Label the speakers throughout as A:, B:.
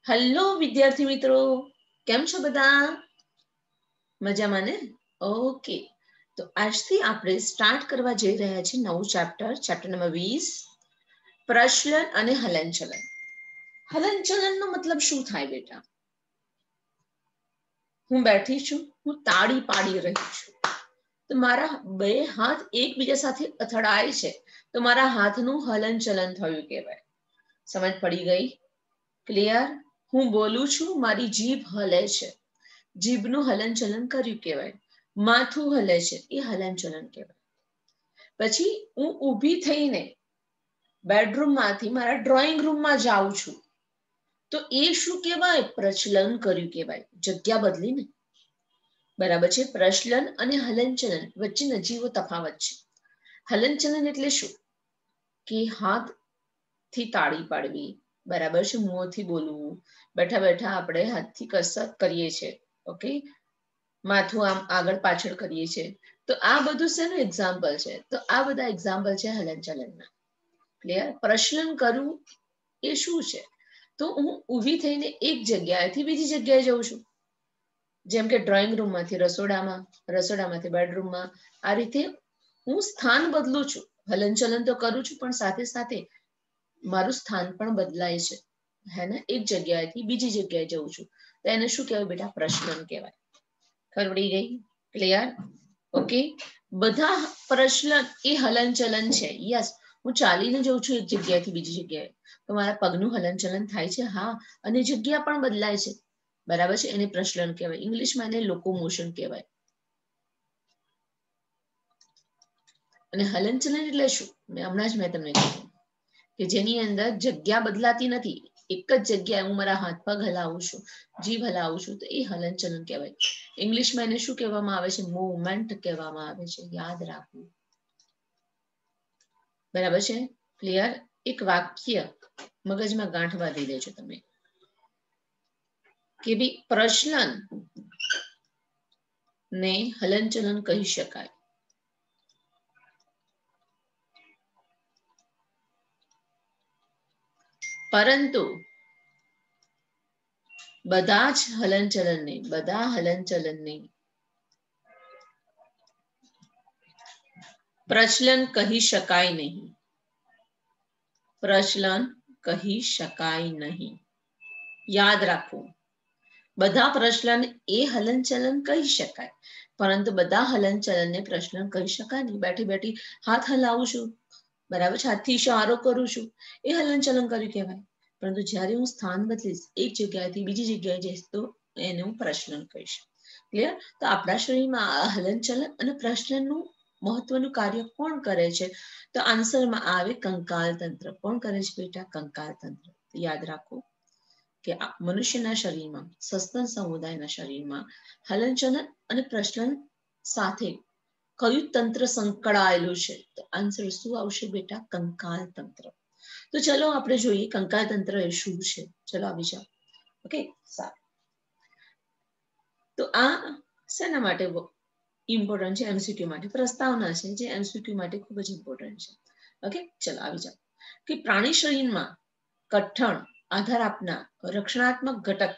A: Hello વિદ્યાર્થી મિત્રો, કેમ છો બધા? મજામાં ને? ઓકે, તો આજથી આપણે સ્ટાર્ટ કરવા જઈ રહ્યા છીએ નવું ચેપ્ટર નંબર 20, પ્રચલન અને હલનચલન. હલનચલનનો મતલબ શું થાય બેટા? હું બેઠી છું, હું તાળી પાડી રહી છું, તો મારા બે હાથ એકબીજા સાથે અથડાય છે, તો મારા હાથનું હલનચલન થયું કહેવાય. સમજ પડી ગઈ? ક્લિયર? હું બોલું છું, મારી જીભ હલે છે, જીભનું હલનચલન કર્યું કહેવાય. માથું હલે છે, એ હલનચલન કહેવાય. પછી હું ઊભી થઈને બેડરૂમમાંથી મારા ડ્રોઈંગ રૂમમાં જાઉં છું, તો એ શું કહેવાય? પ્રચલન કર્યું કહેવાય. જગ્યા બદલી ને. બરાબર છે? પ્રચલન અને હલનચલન વચ્ચે નજીવો તફાવત છે. હલનચલન એટલે શું? કે હાથથી તાળી પાડવી, બરાબર છે, મોંથી બોલવું, બેઠા બેઠા આપણે હાથથી કસરત કરીએ છીએ, ઓકે, માથું આમ આગળ પાછળ કરીએ છીએ, તો આ બધું શેનું એક્ઝામ્પલ છે? તો આ બધા એક્ઝામ્પલ છે હલનચલનના. ક્લિયર? પ્રચલન કરવું એ શું છે? તો હું ઊભી થઈને એક જગ્યાએથી બીજી જગ્યાએ જઉં છું, જેમ કે ડ્રોઈંગ રૂમમાંથી રસોડામાં, રસોડામાંથી બેડરૂમમાં. આ રીતે હું સ્થાન બદલું છું. હલનચલન તો કરું છું, પણ સાથે સાથે મારું સ્થાન પણ બદલાય છે, હે ને? એક જગ્યાએથી બીજી જગ્યાએ જઉં છું, તો એને શું કહેવાય બેટા? પ્રચલન કહેવાય. ખબર પડી ગઈ? ક્લિયર? ઓકે. બધા પ્રચલન એ હલનચલન છે. યસ, હું ચાલીને જઉં છું એક જગ્યાએથી બીજી જગ્યાએ, તો મારા પગનું હલનચલન થાય છે, હા, અને જગ્યા પણ બદલાય છે, બરાબર છે, એને પ્રચલન કહેવાય. ઇંગ્લિશમાં એને લોકોમોશન કહેવાય. અને હલનચલન એટલે શું? હમણાં જ મેં તમને કીધું કે જેની અંદર જગ્યા બદલાતી નથી, એક જ જગ્યાએ હું મારા હાથ પગ હલાવું છું, જીભ હલાવું છું, તો એ હલનચલન કહેવાય. ઇંગ્લિશમાં એને શું કહેવામાં આવે છે? મૂવમેન્ટ કહેવામાં આવે છે. યાદ રાખવું. બરાબર છે? ક્લિયર? એક વાક્ય મગજમાં ગાંઠ બાંધી દેજો તમે કે ભાઈ પ્રચલન ને હલનચલન કહી શકાય. પરંતુ બધા હલનચલનને પ્રચલન કહી શકાય નહીં. પ્રચલન કહી શકાય નહીં. યાદ રાખવું. બધા પ્રચલન એ હલનચલન કહી શકાય, પરંતુ બધા હલનચલનને પ્રચલન કહી શકાય નહીં. બેઠી બેઠી હાથ હલાવું છું, બરાબર છે, હાથથી ઇશારો કરું છું, એ હલનચલન કર્યું કહેવાય. પરંતુ જ્યારે હું સ્થાન બદલીશ, એક જગ્યાએથી બીજી જગ્યાએ જઈશ, તો એને હું પ્રચલન કહીશ. ક્લિયર? તો આપણા શરીરમાં આ હલનચલન અને પ્રચલનનું મહત્વનું કાર્ય કોણ કરે છે? તો આન્સરમાં આવે કંકાલ તંત્ર. કોણ કરે છે બેટા? કંકાલ તંત્ર. યાદ રાખો કે મનુષ્યના શરીરમાં, સસ્તન સમુદાયના શરીરમાં હલનચલન અને પ્રચલન સાથે કયું તંત્ર સંકળાયેલું છે? તો આન્સર શું આવશે બેટા? કંકાલ તંત્ર. તો ચલો આપણે જોઈએ કંકાલ તંત્ર એ શું છે. ચલો આવી જાઓ. ઓકે, સારું. તો આ શેના માટે ઇમ્પોર્ટન્ટ છે? એમસીક્યુ માટે. પ્રસ્તાવના છે જે એમસીક્યુ માટે ખૂબ જ ઇમ્પોર્ટન્ટ છે. ઓકે, ચલો આવી જાઓ. કે પ્રાણી શરીરમાં કઠણ આધાર આપનાર રક્ષણાત્મક ઘટક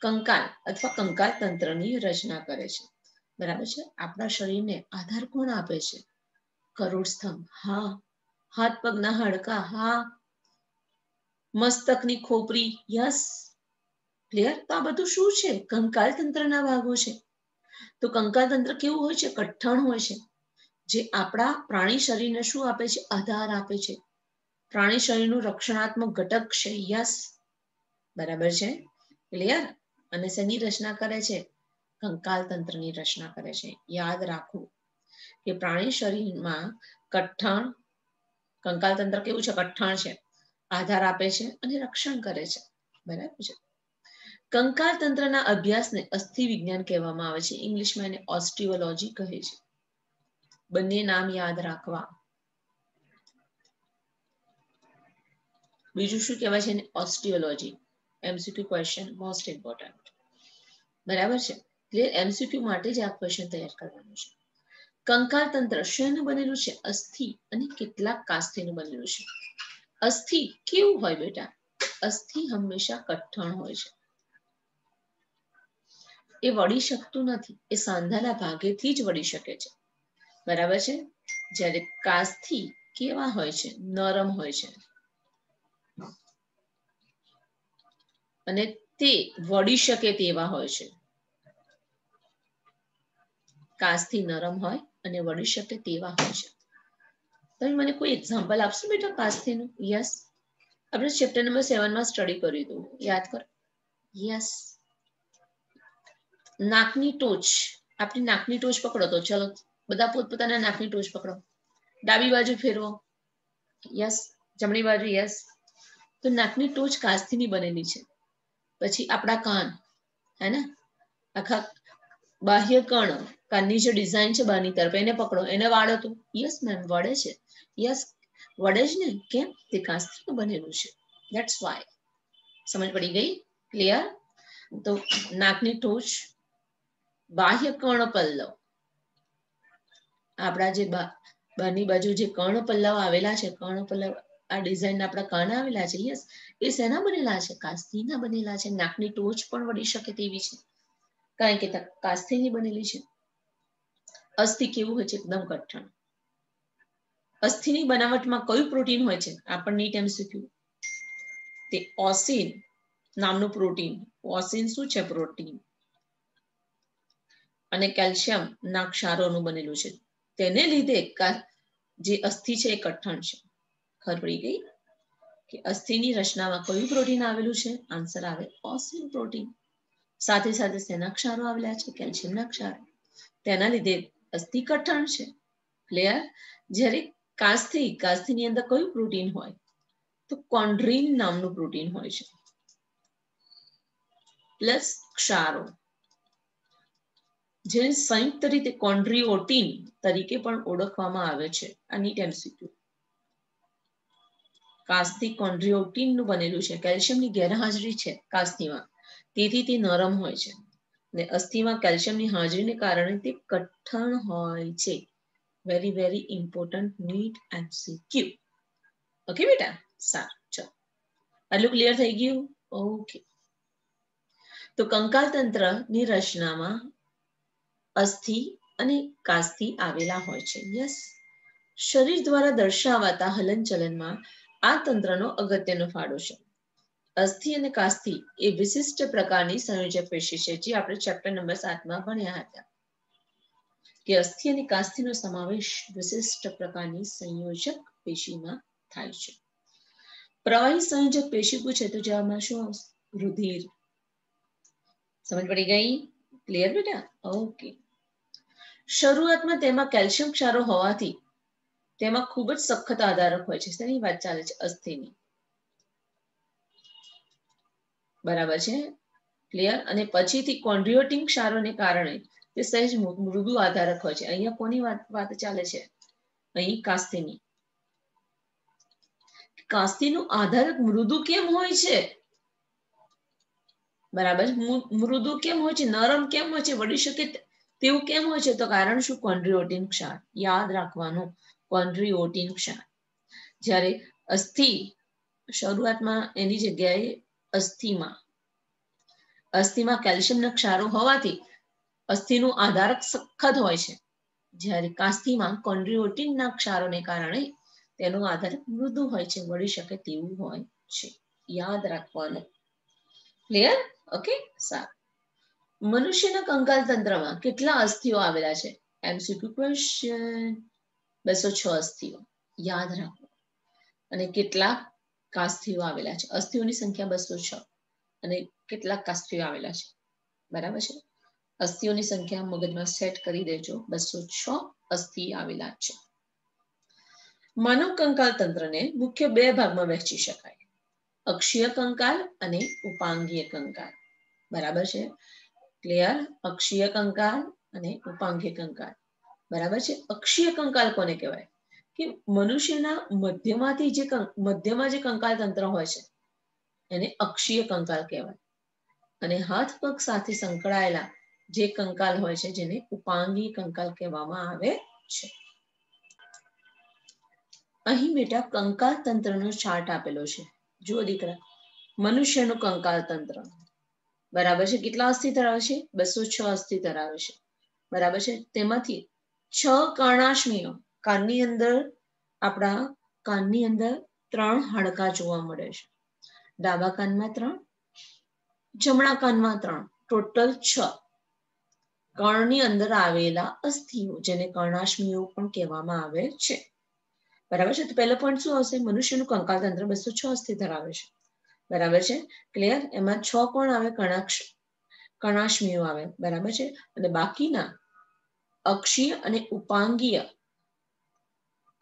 A: કંકાલ અથવા કંકાલ તંત્રની રચના કરે છે. બરાબર છે? આપણા શરીરને આધાર કોણ આપે છે? કરોડસ્તંભ, હા. હાથ પગના હાડકા, હા. મસ્તકની ખોપરી, યસ. ક્લિયર? તો આ બધું શું છે? કંકાલ તંત્રના ભાગો છે. તો કંકાલ તંત્ર કેવું હોય છે? કઠણ હોય છે, જે આપણા પ્રાણી શરીરને શું આપે છે? આધાર આપે છે. પ્રાણી શરીરનું રક્ષણાત્મક ઘટક છે. યસ, બરાબર છે. ક્લિયર? અને શેની રચના કરે છે? કંકાલ તંત્રની રચના કરે છે. યાદ રાખવું કે પ્રાણી શરીરમાં કઠણ, કંકાલ તંત્ર કેવું છે? કઠણ છે, આધાર આપે છે અને રક્ષણ કરે છે. બરાબર છે. કંકાલ તંત્રના અભ્યાસને અસ્થિ વિજ્ઞાન કહેવામાં આવે છે. ઇંગ્લિશમાં એને ઓસ્ટિયોલોજી કહે છે. બંને નામ યાદ રાખવા. બીજું શું કહેવાય છે? Osteology. MCQ question, most important. બરાબર છે? ક્લિયર? એમસીક્યુ માટે જ આ ક્વેશ્ચન તૈયાર કરવાનું છે. કંકાલ તંત્ર શેનું બનેલું છે? અસ્થિ અને કેટલાક કાસ્થિનું બનેલું છે. અસ્થિ કેવું હોય બેટા? અસ્થિ હંમેશા કઠણ હોય છે, એ વળી શકતું નથી, એ સાંધાના ભાગેથી જ વળી શકે છે, બરાબર છે. જ્યારે કાસ્થિ કેવા હોય છે? નરમ હોય છે અને તે વળી શકે તેવા હોય છે. કાસ્થિ નરમ હોય અને વળી શકે તેવા હોય છે. તમે મને કોઈ એક્ઝામ્પલ આપશો બેટા કાસ્થિનું? યસ, આપણે ચેપ્ટર નંબર 7 માં સ્ટડી કર્યું હતું, યાદ કરો. યસ, નાકની ટોચ, આપણી નાકની ટોચ પકડો તો ચલો બધા પોતપોતાના નાકની ટોચ પકડો, ડાબી બાજુ ફેરવો, યસ, જમણી બાજુ, યસ. તો નાકની ટોચ કાસ્થિની બનેલી છે. પછી આપણા કાન, હે ને, આખા બાહ્ય કર્ણ, કાનની જે ડિઝાઇન છે બહારની તરફ, એને પકડો, એને વાળો તો યસ મેમ વળે છે, યસ વળે જ ને, કેમ? તે કાસ્થિનું બનેલું છે, ધેટ્સ વાય. સમજ પડી ગઈ? ક્લિયર? તો નાકની ટોચ, બાહ્ય કર્ણ પલ્લવ, આપણા જે બહારની બાજુ જે કર્ણ પલ્લવ આવેલા છે, કર્ણ પલ્લવ આ ડિઝાઇન આપણા કાન આવેલા છે, યસ, એ શેના બનેલા છે? કાસ્થિના બનેલા છે. નાકની ટોચ પણ વળી શકે તેવી છે, કારણ કે કાસ્થિની બનેલી છે. અસ્થિ કેવું હોય છે? એકદમ કઠણ. અસ્થિની બનાવટમાં કયું પ્રોટીન હોય છે? આપણને MCQ, તે ઓસિન નામનું પ્રોટીન. ઓસિન શું છે? પ્રોટીન. અને કેલ્શિયમ ના ક્ષારોનું બનેલું છે. તેને લીધે જે અસ્થિ છે એ કઠણ છે. ખબર પડી ગઈ કે અસ્થિની રચનામાં કયું પ્રોટીન આવેલું છે? આન્સર આવે ઓસિન પ્રોટીન. સાથે સાથે શેના ક્ષારો આવેલા છે? કેલ્શિયમના ક્ષારો. તેના લીધે અસ્થિ કઠણ છે. ક્લિયર? જ્યારે કાસ્થિની અંદર કયું પ્રોટીન હોય? તો કોન્ડ્રીન નામનું પ્રોટીન હોય છે, પ્લસ ક્ષારો, જેને સંયુક્ત રીતે કોન્ડ્રીઓટીન તરીકે પણ ઓળખવામાં આવે છે. આ નીટ MCQ. કાસ્થિ કોન્ડ્રીઓટીનનું બનેલું છે. કેલ્શિયમની ગેરહાજરી છે કાસ્થિમાં, તેથી તે નરમ હોય છે. અને અસ્થિમાં કેલ્શિયમની હાજરીને કારણે તે કઠણ હોય છે. Very very important NEET MCQ. Okay બેટા? સારું, ચલો, આટલું ક્લિયર થઈ ગયું? ઓકે. તો કંકાલ તંત્રની રચનામાં અસ્થિ અને કાસ્થિ આવેલા હોય છે. યસ, શરીર દ્વારા દર્શાવાતા હલનચલનમાં આ તંત્રનો અગત્યનો ફાળો છે. અસ્થિ અને કાસ્થિ એ વિશિષ્ટ પ્રકારની સંયોજક પેશી છે, જે આપણે ચેપ્ટર નંબર 7 માં ભણ્યા હતા કે અસ્થિ અને કાસ્થિનો સમાવેશ વિશિષ્ટ પ્રકારની સંયોજક પેશીમાં થાય છે. પ્રવાહી સંયોજક પેશી પૂછે તો જવાબમાં શું આવશે? રુધિર. સમજ પડી ગઈ? ક્લિયર બેટા? ઓકે. શરૂઆતમાં તેમાં કેલ્શિયમ ક્ષારો હોવાથી તેમાં ખૂબ જ સખત આધારક હોય છે. શેની વાત ચાલે છે? અસ્થિની. બરાબર છે? ક્લિયર? અને પછીથી કોન્ડ્રીયોટિન ક્ષારોને કારણે તે સહેજ મૃદુ આધારક હોય છે. અહીંયા કોની વાત ચાલે છે? અહીં કાસ્થિની. કાસ્થિનું આધારક મૃદુ કેમ હોય છે? બરાબર, મૃદુ કેમ હોય છે? નરમ કેમ હોય છે? વળી શકે તેવું કેમ હોય છે? તો કારણ શું? કોન્ડ્રીયોટિન ક્ષાર. યાદ રાખવાનું, કોન્ડ્રીયોટિન ક્ષાર. જ્યારે અસ્થિ શરૂઆતમાં એની જગ્યાએ અસ્થિમાં કેલ્શિયમના ક્ષારો હોવાથી અસ્થિનું આધારક સખત હોય છે. જ્યારે કાસ્થિમાં કોન્ડ્રીયોટિનના ક્ષારોને કારણે તેનું આધારક મૃદુ હોય છે, વળી શકે તેવું હોય છે. યાદ રાખવાનું. ક્લિયર? ઓકે, સારું. મનુષ્યના કંકાલ તંત્રમાં કેટલા અસ્થિઓ આવેલા છે? MCQ question. 206 અસ્થિઓ. યાદ રાખો. અને કેટલા કાસ્થિઓ આવેલા છે? અસ્થિઓની સંખ્યા 206 અને કેટલાક કાસ્થિઓ આવેલા છે. બરાબર છે? અસ્થિઓની સંખ્યા મગજમાં સેટ કરી દેજો. 206 અસ્થિ આવેલા છે. માનવ કંકાલ તંત્રને મુખ્ય 2 ભાગમાં વહેંચી શકાય: અક્ષીય કંકાલ અને ઉપાંગીય કંકાલ. બરાબર છે? ક્લિયર? અક્ષીય કંકાલ અને ઉપાંગીય કંકાલ. બરાબર છે? અક્ષીય કંકાલ કોને કહેવાય? કે મનુષ્યના મધ્યમાં જે કંકાલ તંત્ર હોય છે એને અક્ષીય કંકાલ કહેવાય. અને હાથ પગ સાથે સંકળાયેલા જે કંકાલ હોય છે જેને ઉપાંગીય કંકાલ કહેવામાં આવે છે. અહીં બેટા કંકાલ તંત્રનો ચાર્ટ આપેલો છે. જુઓ દીકરા, મનુષ્યનું કંકાલ તંત્ર બરાબર છે. કેટલા અસ્થિ ધરાવે છે? 206 અસ્થિ ધરાવે છે. બરાબર છે. તેમાંથી 6 કર્ણાશ્મીઓ, કાનની અંદર આપણા કાનની અંદર 3 હાડકા જોવા મળે છે. ડાબા કાનમાં 3, જમણા કાનમાં 3, ટોટલ 6 કર્ણની અંદર આવેલા અસ્થિઓ, જેને કર્ણાશ્મીઓ પણ કહેવામાં આવે છે. બરાબર છે. તો પહેલો પોઈન્ટ શું આવશે? મનુષ્યનું કંકાલ તંત્ર 206 અસ્થિ ધરાવે છે. બરાબર છે. ક્લિયર? એમાં 6 કોણ આવે? કર્ણાશ્મીઓ આવે. બરાબર છે. અને બાકીના અક્ષીય અને ઉપાંગીય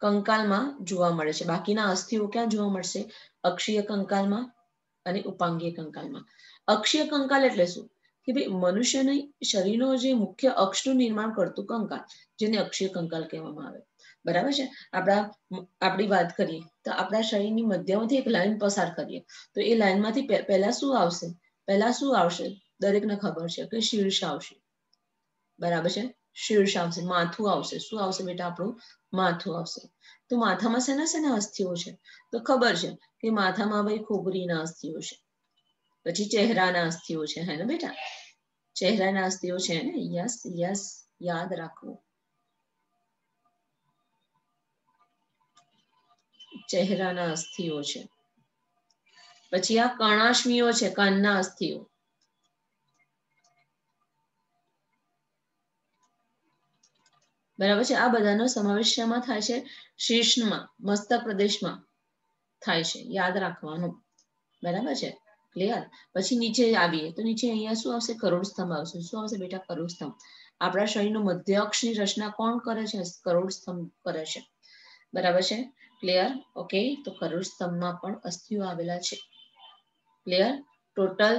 A: કંકાલમાં જોવા મળે છે. બાકીના અસ્થિઓ ક્યાં જોવા મળશે? અક્ષીય કંકાલમાં અને ઉપાંગીય કંકાલમાં. અક્ષીય કંકાલ એટલે શું? કે ભાઈ મનુષ્યના શરીરનો જે મુખ્ય અક્ષનું નિર્માણ કરતું કંકાલ, જેને અક્ષીય કંકાલ કહેવામાં આવે. બરાબર છે. આપણી વાત કરીએ તો આપણા શરીરની મધ્યમાંથી એક લાઈન પસાર કરીએ તો એ લાઈનમાંથી પહેલા શું આવશે? પહેલા શું આવશે? દરેકને ખબર છે કે શીર્ષ આવશે. બરાબર છે. શીર્ષ આવશે, માથું આવશે. શું આવશે બેટા? આપણું માથું આવશે. તો માથામાં શેના અસ્થિઓ છે? તો ખબર છે કે માથામાં ભાઈ ખોપરીના અસ્થિઓ છે. પછી ચહેરાના અસ્થિઓ છે, હે ને બેટા? ચહેરાના અસ્થિઓ છે ને? યસ યસ, યાદ રાખવું. ચહેરાના અસ્થિઓ છે. પછી આ કર્ણાશ્મીઓ છે, કાનના અસ્થિઓ. બરાબર છે. આ બધાનો સમાવેશ શેમાં થાય છે? શીર્ષમાં, મસ્તક પ્રદેશમાં થાય છે. યાદ રાખવાનું. બરાબર છે. ક્લિયર? પછી નીચે આવીએ તો નીચે અહીંયા શું આવશે? કરોડ સ્તંભ આવશે. શું આવશે બેટા? કરોડ સ્તંભ. આપણા શરીરનો મધ્ય અક્ષની રચના કોણ કરે છે? કરોડ સ્તંભ કરે છે. બરાબર છે. ક્લિયર? ઓકે. તો કરોડ સ્તંભમાં પણ અસ્થિઓ આવેલા છે. ક્લિયર? ટોટલ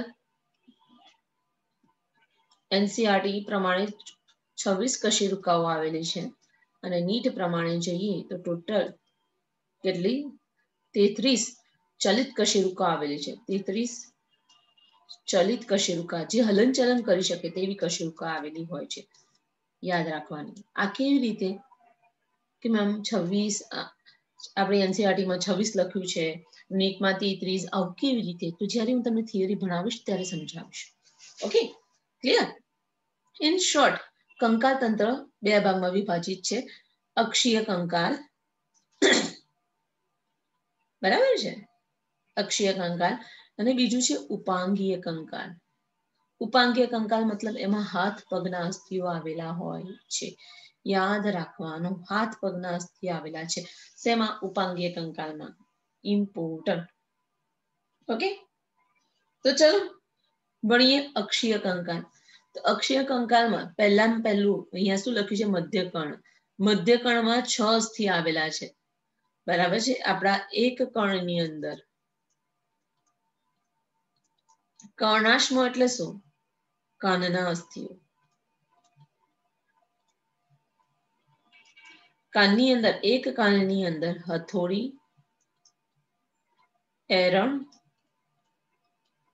A: એનસીઆરટી પ્રમાણે 26 કશેરુકાઓ આવેલી છે અને નીટ પ્રમાણે જોઈએ તો ટોટલ કેટલી? 33 ચલિત કશેરુકા આવેલી છે. 33 ચલિત કશેરુકા, જે હલનચલન કરી શકે તેવી કશેરુકા આવેલી હોય છે. યાદ રાખવાની. આ કેવી રીતે? કે મેમ 26, આપણે એનસીઆરટીમાં 26 લખ્યું છે, નીટમાં 33, આવું કેવી રીતે? તો જ્યારે હું તમને થિયરી ભણાવીશ ત્યારે સમજાવીશ. ઓકે? ક્લિયર? ઇન શોર્ટ, કંકાલ તંત્ર 2 ભાગમાં વિભાજિત છે. અક્ષીય કંકાલ, બરાબર છે, અક્ષીય કંકાલ, અને બીજું છે ઉપાંગીય કંકાલ. ઉપાંગીય કંકાલ મતલબ એમાં હાથ પગના અસ્થિઓ આવેલા હોય છે. યાદ રાખવાનું. હાથ પગના અસ્થિ આવેલા છે. શેમાં? ઉપાંગીય કંકાલમાં. ઇમ્પોર્ટન્ટ. ઓકે? તો ચલો ભણીએ અક્ષીય કંકાલ. તો અક્ષીય કંકાલમાં પહેલું અહીંયા શું લખ્યું છે? મધ્યકર્ણ. મધ્યકર્ણમાં 6 અસ્થિ આવેલા છે. બરાબર છે. આપણા એક કર્ણની અંદર કર્ણાશ્મ એટલે શું? કાનના અસ્થિઓ. કાનની અંદર, એક કાનની અંદર હથોડી, એરણ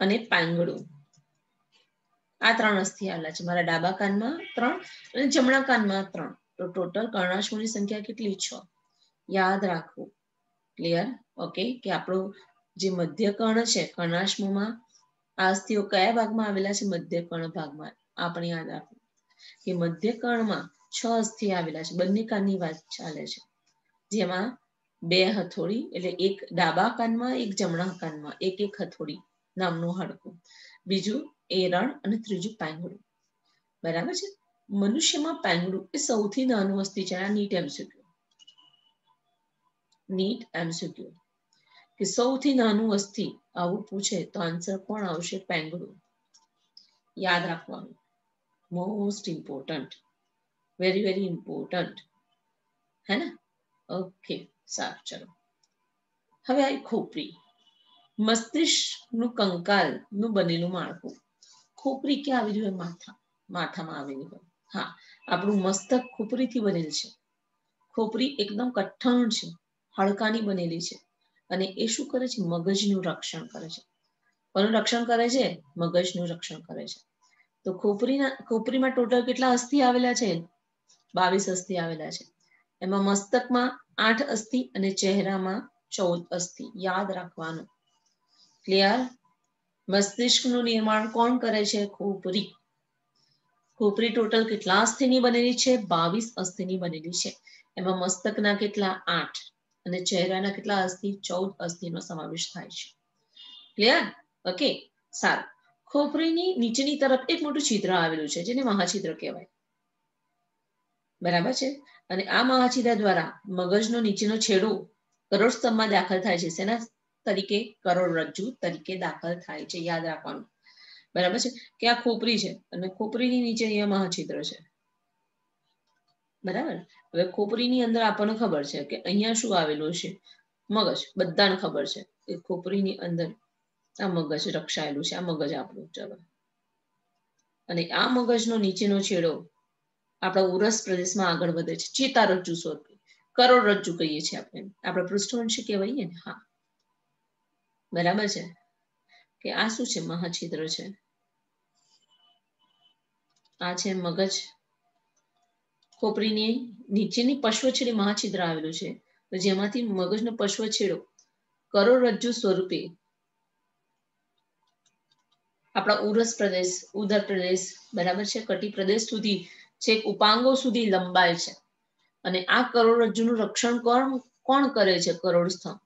A: અને પાંગડું, આ 3 અસ્થિ આવેલા છે. મારા ડાબા કાનમાં 3 અને જમણા કાનમાં 3. તો ટોટલ કર્ણાશ્મની સંખ્યા કેટલી? 6. યાદ રાખવું. ક્લિયર? ઓકે? કે આપણું જે મધ્યકર્ણ છે, કર્ણાશ્મમાં આ અસ્થિઓ કયા ભાગમાં આવેલા છે? મધ્યકર્ણ ભાગમાં. આપણે યાદ રાખવું કે મધ્યકર્ણમાં 6 અસ્થિ આવેલા છે. બંને કાનની વાત ચાલે છે, જેમાં 2 હથોડી, એટલે એક ડાબા કાનમાં, એક જમણા કાનમાં, એક હથોડી નામનું હાડકું, બીજું એરણ અને ત્રીજું પાંગડું. બરાબર છે. મનુષ્યમાં પાંગડું એ સૌથી નાનું અસ્થિ છે. આ નીટ એમસીક્યુ કે સૌથી નાનું અસ્થિ આવું પૂછે તો આન્સર કોણ આવશે? પાંગડું. યાદ રાખવાનું. Most important, very very important, હે ને? ઓકે, સારું. ચલો હવે આવી ખોપરી. મસ્તિષ્કનું કંકાલનું બનેલું માળખું. ખોપરી ક્યાં આવેલી હોય? માથામાં આવેલી હોય. હા, આપણું મસ્તક ખોપરીથી બનેલ છે. ખોપરી એકદમ કઠણ છે, હાડકાની બનેલી છે, અને એ શું કરે છે? મગજનું રક્ષણ કરે છે. કોનું રક્ષણ કરે છે? મગજનું રક્ષણ કરે છે. તો ખોપરીમાં ટોટલ કેટલા અસ્થિ આવેલા છે? 22 અસ્થિ આવેલા છે. એમાં મસ્તકમાં 8 અસ્થિ અને ચહેરામાં 14 અસ્થિ. યાદ રાખવાનું. ક્લિયર? મસ્તિષ્કનું નિર્માણ કોણ કરે છે? ખોપરી. ખોપરી ટોટલ કેટલા અસ્થિની બનેલી છે? 22 અસ્થિની બનેલી છે. એમાં મસ્તકના કેટલા? 8 અને ચહેરાના કેટલા અસ્થિ? 14 અસ્થિનો સમાવેશ થાય છે. ક્લિયર? ઓકે, સારું. ખોપરીની નીચેની તરફ એક મોટું છિદ્ર આવેલું છે જેને મહાછિદ્ર કહેવાય. બરાબર છે. અને આ મહાછિદ્ર દ્વારા મગજનો નીચેનો છેડો કરોડસ્તંભમાં દાખલ થાય છે. શેના તરીકે? કરોડરજ્જુ તરીકે દાખલ થાય છે. યાદ રાખવાનું. બરાબર છે કે આ ખોપરી છે અને ખોપરીની નીચે અહીંયા મહાછિદ્ર છે. બરાબર. હવે ખોપરીની અંદર આપણને ખબર છે કે અહીંયા શું આવેલું છે? મગજ. બધાને ખબર છે કે ખોપરીની અંદર આ મગજ રક્ષાયેલું છે. આ મગજ આપણું. ચલો, અને આ મગજનો નીચેનો છેડો આપણા ઉરસ પ્રદેશમાં આગળ વધે છે ચેતારજ્જુ સ્વરૂપે. કરોડરજ્જુ કહીએ છીએ આપણે પૃષ્ઠવંશી કહેવાય ને. હા, બરાબર છે કે આ શું છે? મહાછિદ્ર છે. આ છે મગજ. ખોપરીની નીચેની પશ્વછેડે મહાછિદ્ર આવેલું છે જેમાંથી મગજનો પશ્વછેડો કરોડરજ્જુ સ્વરૂપે આપણા ઉરસ પ્રદેશ, ઉદર પ્રદેશ, બરાબર છે, કટી પ્રદેશ સુધી છેક ઉપાંગો સુધી લંબાય છે. અને આ કરોડરજ્જુનું રક્ષણ કોણ કરે છે? કરોડસ્તંભ.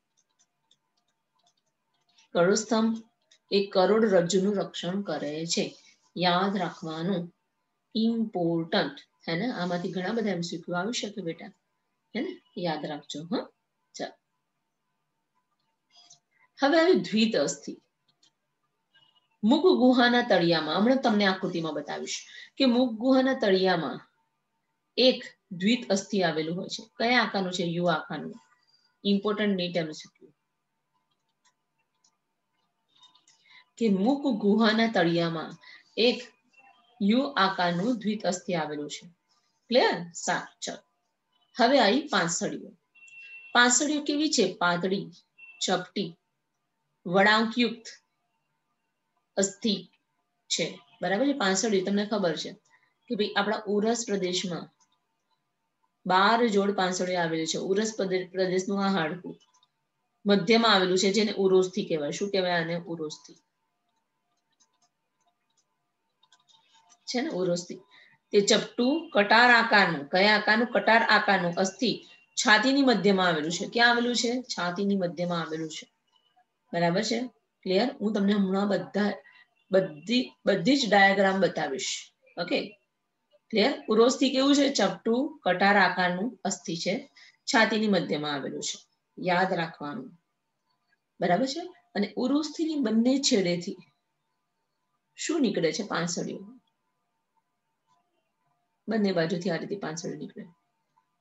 A: કરોડસ્તંભ એ કરોડરજ્જુનું રક્ષણ કરે છે. યાદ રાખવાનું. ઇમ્પોર્ટન્ટ હે ને. આમાંથી ઘણા બધા MCQ આવી શકે બેટા, હે ને. યાદ રાખજો. હા, ચાલો. હવે આવી દ્વિત અસ્થિ. મુખ ગુહાના તળિયામાં, હમણાં તમને આકૃતિમાં બતાવીશ કે મુખ ગુહાના તળિયામાં એક દ્વિત અસ્થિ આવેલું હોય છે. કયા આકારનું છે? યુ આકારનું. ઇમ્પોર્ટન્ટ નીટ MCQ કે મુખ ગુહાના તળિયામાં એક યુ આકારનું દ્વિત અસ્થિ આવેલું છે. ક્લિયર? સારું, ચલો. હવે આવી પાંસળીઓ. પાંસળીઓ કેવી છે? પાતળી, ચપટી, વળાંકયુક્ત અસ્થિ છે. બરાબર છે. પાંસળીઓ તમને ખબર છે કે ભાઈ આપણા ઉરસ પ્રદેશમાં 12 જોડ પાંસળીઓ આવેલી છે. ઉરસ પ્રદેશનું આ હાડકું મધ્યમાં આવેલું છે જેને ઉરોસ્થિ કહેવાય. શું કહેવાય આને? ઉરોસ્થિ છે ને. ઉરોસ્થિ તે ચપટું કટાર આકારનું, કયા આકારનું? કટાર આકારનું અસ્થિ છાતીની મધ્યમાં આવેલું છે. ક્યાં આવેલું છે? છાતીની મધ્યમાં આવેલું છે. બરાબર છે. ક્લિયર? હું તમને હમણાં બધી જ ડાયાગ્રામ બતાવીશ. Okay, clear? ઉરોસ્થિ કેવું છે? ચપટું કટાર આકારનું અસ્થિ છે, છાતીની મધ્યમાં આવેલું છે. યાદ રાખવાનું. બરાબર છે. અને ઉરોસ્થિની બંને છેડેથી શું નીકળે છે? પાંસળીઓ. બંને બાજુથી આ રીતે પાંસળીઓ નીકળે.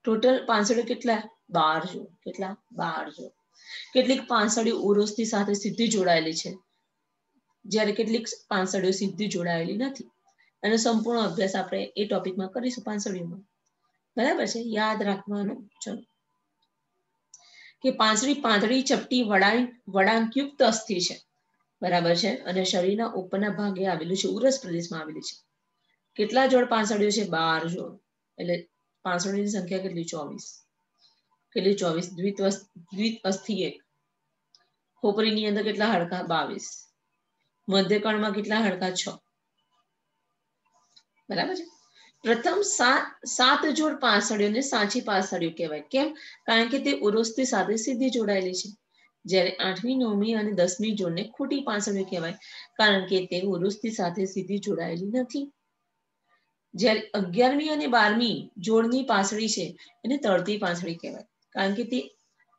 A: ટોટલ પાંસળીઓ કેટલા? 12 જો. કેટલા? 12 જો. કેટલીક પાંસળીઓ ઉરોસ્થિ સાથે સીધી જોડાયેલી છે, જ્યારે કેટલીક પાંસળીઓ સીધી જોડાયેલી નથી. અને સંપૂર્ણ અભ્યાસ આપણે એ ટોપિકમાં કરીશું પાંસળીઓમાં. બરાબર છે. યાદ રાખવાનું. ચલો, કે પાંસળી પાતળી, ચપટી, વળાંકયુક્ત અસ્થિ છે. બરાબર છે. અને શરીરના ઉપરના ભાગે આવેલું છે. ઉરસ પ્રદેશમાં આવેલી છે. કેટલા જોડ પાંસળીઓ છે? 12 જોડ. એટલે પાંસળીની સંખ્યા કેટલી? 24. કેટલી? 24. દ્વિત અસ્થિ એક. ખોપરીની અંદર કેટલા હાડકા? 22. મધ્યકણમાં કેટલા હાડકા? 6. બરાબર છે. પ્રથમ 7 જોડ પાંસળીઓને સાચી પાંસળીઓ કહેવાય. કેમ? કારણ કે તે ઉરોસ્થિ સાથે સીધી જોડાયેલી છે. જ્યારે 8મી, 9મી અને 10મી જોડને ખોટી પાંસળીઓ કહેવાય, કારણ કે તે ઉરોસ્થિ સાથે સીધી જોડાયેલી નથી. જ્યારે 11મી અને 12મી જોડની પાંસળી છે એને તળતી પાંસળી કહેવાય, કારણ કે તે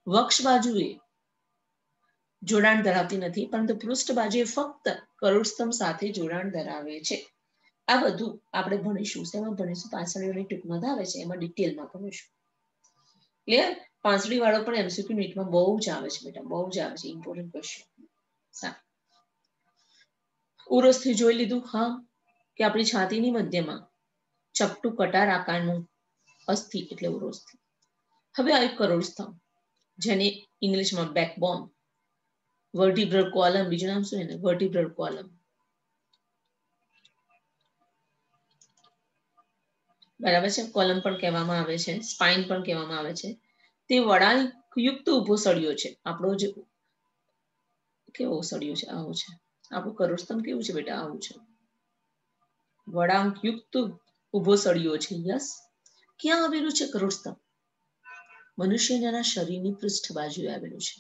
A: વક્ષ બાજુએ જોડાણ ધરાવતી નથી, પરંતુ પૃષ્ઠ બાજુએ ફક્ત કરોડસ્તંભ સાથે જોડાણ ધરાવે છે. આ બધું આપણે ભણીશું. શેમાં ભણીશું? પાંસળીઓની ટૂંકમાં આવે છે એમાં ડિટેલમાં ભણીશું. ક્લિયર? પાંસળી વાળો પણ MCQ નીટમાં બહુ જ આવે છે બેટા, બહુ જ આવે છે. Important question. સારું, ઉરોસ્થિ જોઈ લીધું. હા, કે આપણી છાતીની મધ્યમાં ચપટું કટાર આકારનું અસ્થિ એટલે ઉરોસ્થિ. હવે આવ્યું કરોડસ્તંભ, જેને ઇંગ્લિશમાં બેકબોન, વર્ટિબ્રલ કોલમ, બીજું નામ શું એને? વર્ટિબ્રલ કોલમ. બરાબર છે. કોલમ પણ કહેવામાં આવે છે, સ્પાઇન પણ કહેવામાં આવે છે. તે વળાંકયુક્ત ઉભો સળિયો છે. આપણો જે કેવો સળિયો છે? આવો છે. આપણું કરોડ સ્તંભ કેવું છે બેટા? આવું છે, વળાંક યુક્ત ઉભો સળિયો છે. યસ. ક્યાં આવેલું છે કરોડ સ્તંભ? મનુષ્યના શરીરની પૃષ્ઠ બાજુએ આવેલું છે.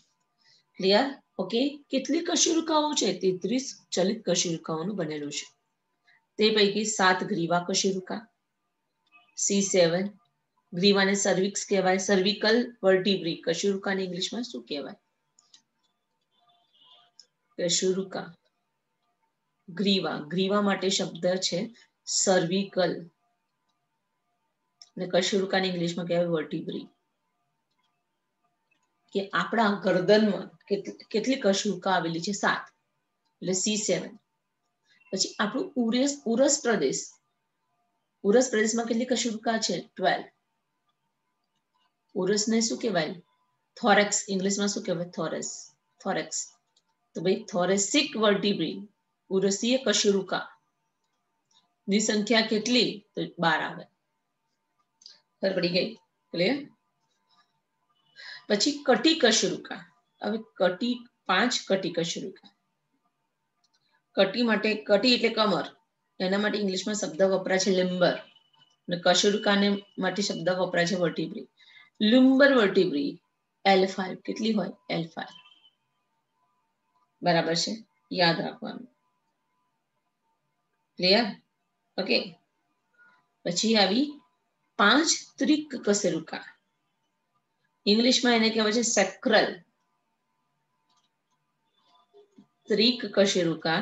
A: ક્લિયર? ઓકે. કેટલી કશેરુકાઓ છે? 33 ચલિત કશેરુકાઓનું બનેલું છે. તે પૈકી 7 ગ્રીવા કશેરુકા. C7 ગ્રીવાને સર્વિક્સ કહેવાય. સર્વિકલ વર્ટિબ્રી કશેરુકાને ઇંગ્લિશમાં શું કહેવાય? કશેરુકા. ગ્રીવા, ગ્રીવા માટે શબ્દ છે સર્વિકલ, અને કશેરુકાને ઇંગ્લિશમાં કહેવાય વર્ટિબ્રી. કે આપણા ગરદનમાં કેટલી કશેરુકા આવેલી છે? 7, એટલે C7. પછી આપણું ઉરસ પ્રદેશ, ઉરસ પ્રદેશમાં કેટલી કશેરુકા છે? 12. ઉરસને શું કહેવાય? થોરેક્સ, ઇંગ્લિશમાં શું કહેવાય? થોરેસ, થોરેક્સ. તો ભાઈ થોરેસિક વર્ટિબ્રી, ઉરસીય કશેરુકા ની સંખ્યા કેટલી? તો 12 આવે. ખબર પડી ગઈ? ક્લિયર? પછી કટી કશેરુકા. હવે કટી, 5 કટી કશેરુકા. કટી માટે, કટી એટલે કમર, એના માટે ઇંગ્લિશમાં શબ્દ વપરાય છે લિમ્બર, અને કશેરુકાને માટે શબ્દ વપરાય છે વર્ટિબ્રી. લિમ્બર વર્ટિબ્રી L5 કેટલી હોય? L5. બરાબર છે, યાદ રાખવાનું. ક્લિયર? ઓકે. પછી આવી 5 ત્રિક કશેરુકા. ઇંગ્લિશમાં એને કહેવાય છે સેક્રલ. ત્રિક કશેરુકા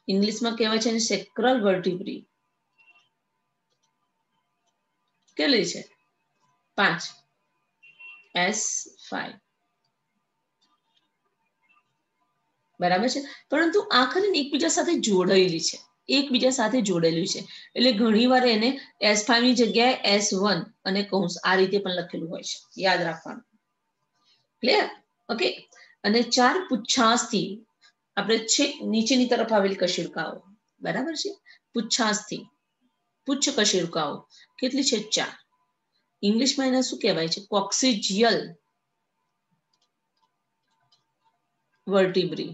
A: ઇંગ્લિશમાં કહેવાય છે સેક્રલ વર્ટિબ્રી. કેટલી છે? 5, S5. બરાબર છે. પરંતુ આ ખરી એકબીજા સાથે જોડાયેલી છે, એકબીજા સાથે જોડેલી છે. એટલે ઘણી વાર એને S5 ની જગ્યાએ S1 અને કૌંસ આ રીતે પણ લખેલું હોય છે. યાદ રાખવાનું. ક્લિયર? ઓકે. અને 4 પુચ્છાસથી, આપણે છેક નીચેની તરફ આવેલી કશેરુકાઓ. બરાબર છે. પુચ્છાસથી, પુચ્છ કશેરુકાઓ કેટલી છે? 4. ઇંગ્લિશમાં એને શું કહેવાય છે? કોક્સિજિયલ વર્ટિબ્રી.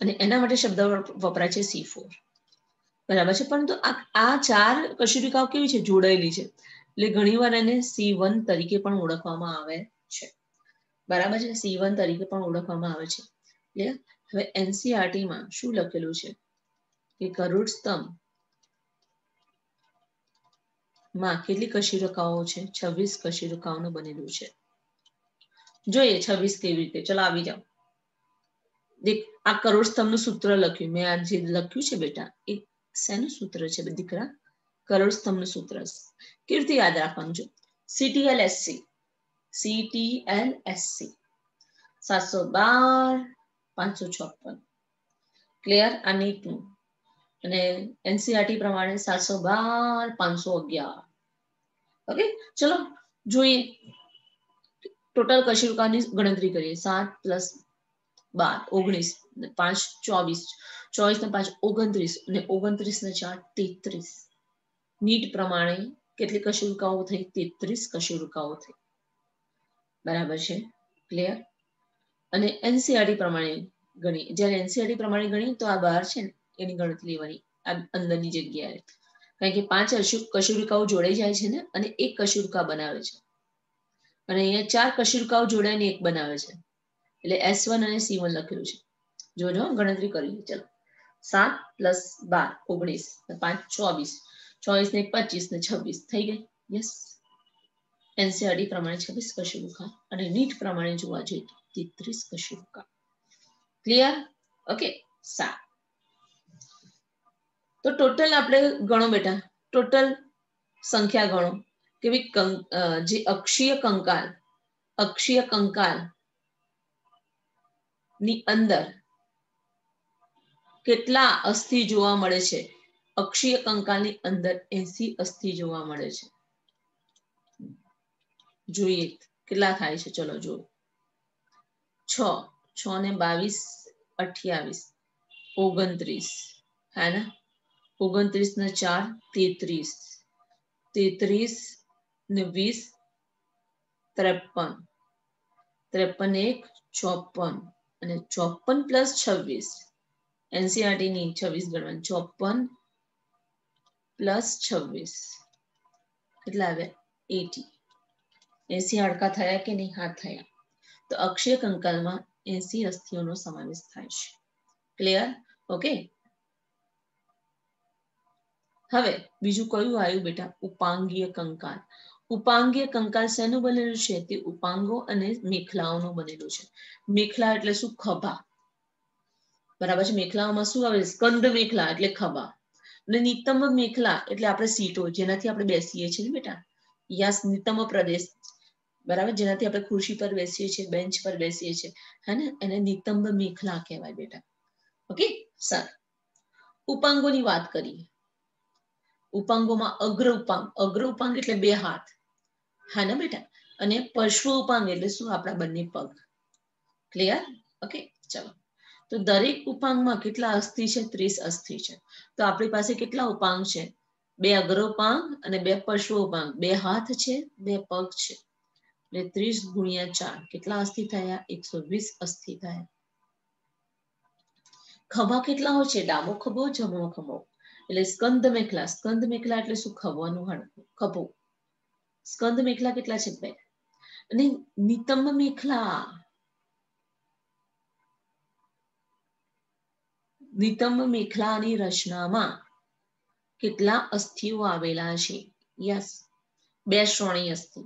A: અને એના માટે શબ્દ વપરાય છે C4. બરાબર છે. પરંતુ આ 4 કશેરુકાઓ કેવી છે? જોડાયેલી છે. એટલે ઘણીવાર એને C1 તરીકે પણ ઓળખવામાં આવે છે. બરાબર છે. C1 તરીકે પણ ઓળખવામાં આવે છે. ક્લિયર? હવે NCERT માં શું લખેલું છે કે કરોડ સ્તંભ માં કેટલી કશેરુકાઓ છે? 26 કશેરુકાઓનું બનેલું છે. જોઈએ 26 કેવી રીતે. ચલો આવી જાઓ. દેખ, આ કરોડ સ્તંભનું સૂત્ર લખ્યું મેં. આ જે લખ્યું છે બેટા, એ શેનું સૂત્ર છે દીકરા? કરોડ સ્તંભનું સૂત્ર. કેવી રીતે યાદ રાખવાનું છે? CTLSC, CTLSC 712 556. ક્લિયર? આ નીટનું. અને NCERT પ્રમાણે 712 511. ઓકે. ચલો જોઈએ, ટોટલ કશેરુકાની ગણતરી કરીએ. 7 + 12 19, 5 24, 24 ને 5 29, અને 29 ને 4 33. નીટ પ્રમાણે કેટલી કશેરુકાઓ થઈ? 33 કશેરુકાઓ થઈ. બરાબર છે. ક્લિયર? અને NCERT પ્રમાણે ગણી, જ્યારે NCERT પ્રમાણે ગણી તો આ બહાર છે ને એની ગણતરી લેવાની, આ અંદરની જગ્યાએ. કારણ કે 5 કશેરુકાઓ જોડાઈ જાય છે ને, અને એક કશેરુકા બનાવે છે. અને અહીંયા 4 કશેરુકાઓ જોડાઈને એક બનાવે છે. એટલે S1 અને C1 લખેલું છે. જોજો ગણતરી કરી. ચલો 7 + 12 19, 5 24, 24 ને 25 ને 26 થઈ ગઈ. યસ. NCERT પ્રમાણે 26 કશેરુકા, અને નીટ પ્રમાણે જોવા જઈએ તો 33 કશેરુકા. ક્લિયર? ઓકે. સારું. તો ટોટલ આપણે ગણો બેટા, ટોટલ સંખ્યા ગણો. કેવી? જે અક્ષીય કંકાલ ની અંદર કેટલા અસ્થિ જોવા મળે છે? અક્ષીય કંકાલની અંદર 80 અસ્થિ જોવા મળે છે. જોઈએ કેટલા થાય છે. ચલો જો 6, 6 ને 22 28, 29, હે ને? 29 ને 4 33, 33 ને 20 53, 53 એક 54 અને 54 પ્લસ 26 એનસીઆરટી ની 26 ગણવાનું 54 પ્લસ 26 કેટલા આવ્યા 80 80 હાડકા થયા કે નહીં? હા થયા. તો અક્ષીય કંકાલમાં 80 અસ્થિઓનો સમાવેશ થાય છે. ક્લિયર? ઓકે. હવે બીજું કયું આવ્યું બેટા? ઉપાંગીય કંકાલ. ઉપાંગીય કંકાલ શેનું બનેલું છે? તે ઉપાંગો અને મેખલાઓનું બનેલું છે. મેખલા એટલે શું? ખભા. બરાબર છે. મેખલાઓમાં શું આવે? સ્કંદ મેખલા એટલે ખભા. અને નિતંબ મેખલા એટલે આપણે સીટો, જેનાથી આપણે બેસીએ છીએ બેટા. યા નિતંબ પ્રદેશ, બરાબર, જેનાથી આપણે ખુરશી પર બેસીએ છીએ, બેન્ચ પર બેસીએ છીએ, હે ને, એને નિતંબ મેખલા કહેવાય બેટા. Okay sir. ઉપાંગોની વાત કરીએ. ઉપાંગોમાં અગ્ર ઉપાંગ એટલે 2 હાથ, હા ને બેટા. અને પશ્વ ઉપાંગ એટલે શું? આપણા બંને પગ. ક્લિયર? ઓકે ચલો. તો દરેક ઉપાંગમાં કેટલા અસ્થિ છે? 30 અસ્થિ છે. તો આપણી પાસે કેટલા ઉપાંગ છે? 2 અગ્ર ઉપાંગ અને 2 પશ્વ ઉપાંગ. 2 હાથ છે, 2 પગ છે. એટલે 30 ગુણ્યા 4 કેટલા અસ્થિ થયા? 120 અસ્થિ થયા. ખભા કેટલા હોય છે? ડાબો ખભો, જમણો ખભો. એટલે સ્કંદ મેખલા. સ્કંદ મેખલા એટલે શું? ખભાનું હાડકું, ખભો. સ્કંદ મેખલા કેટલા છે ભાઈ? અને નિતંબ મેખલા. નિતંબ મેખલાની રચનામાં કેટલા અસ્થિઓ આવેલા છે? યસ, 2 શ્રોણી અસ્થિ.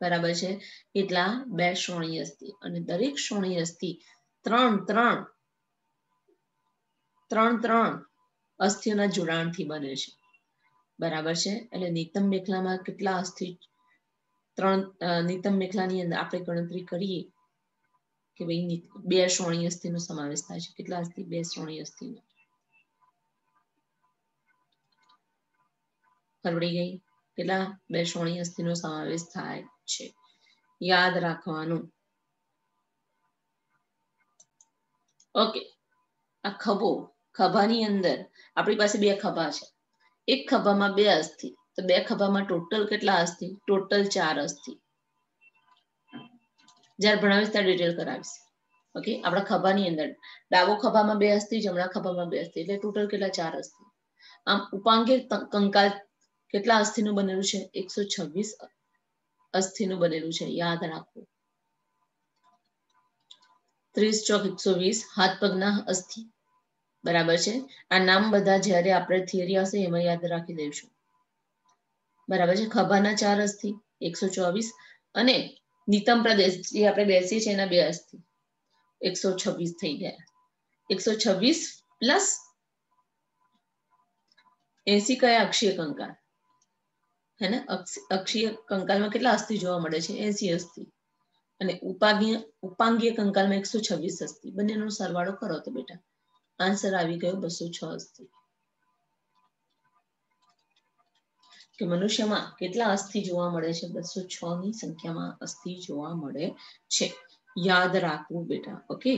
A: બરાબર છે. કેટલા? 2 શ્રોણી અસ્થિ. અને દરેક શ્રોણી અસ્થિ 3 અસ્થિઓના જોડાણથી બને છે. બરાબર છે. એટલે નિતંબ મેખલામાં કેટલા અસ્થિ? 3 નિતંબ મેખલાની અંદર આપણે ગણતરી કરીએ કે ભાઈ 2 શ્રોણી અસ્થિનો સમાવેશ થાય છે. કેટલા અસ્થિ? 2 શ્રોણી અસ્થિનો. ખબર ગઈ? કેટલા? 2 શ્રોણી અસ્થિનો સમાવેશ થાય છે. યાદ રાખવાનું. ઓકે. આ ખભો, ખભાની અંદર આપણી પાસે 2 ખભા છે. એક ખભામાં 2 અસ્થિ. તો 2 ખભામાં ટોટલ કેટલા અસ્થિ? ટોટલ 4 અસ્થિ. જ્યારે ભણાવીશ ત્યારે ડિટેલ કરાવીશ. ઓકે. આપણા ખભાની અંદર ડાબો ખભામાં 2 અસ્થિ, જમણા ખભામાં 2 અસ્થિ, એટલે ટોટલ કેટલા? 4 અસ્થિ. આમ ઉપાંગીય કંકાલ કેટલા અસ્થિનું બનેલું છે? 126 અસ્થિનું બનેલું છે. યાદ રાખવું. 30 ચોક 120 હાથ પગના અસ્થિ. બરાબર છે. આ નામ બધા જ્યારે આપણે થિયરી હશે એમાં યાદ રાખી દઈશું. બરાબર છે. ખભાના 4 અસ્થિ 124 અને નિતંબ પ્રદેશ જે આપણે બેસીએ છીએ એના 2 અસ્થિ 126 થઈ ગયા. 126 પ્લસ 80 કયા? અક્ષીય કંકાલ. હે ને? અક્ષીય કંકાલમાં કેટલા અસ્થિ જોવા મળે છે? 80 અસ્થિ. અને ઉપાંગીય કંકાલમાં 126 અસ્થિ. બંનેનો સરવાળો કરો તો બેટા આન્સર આવી ગયો 206 અસ્થિ. કે મનુષ્યમાં કેટલા અસ્થિ જોવા મળે છે? 206 ની સંખ્યામાં અસ્થિ જોવા મળે છે. યાદ રાખવું બેટા. ઓકે.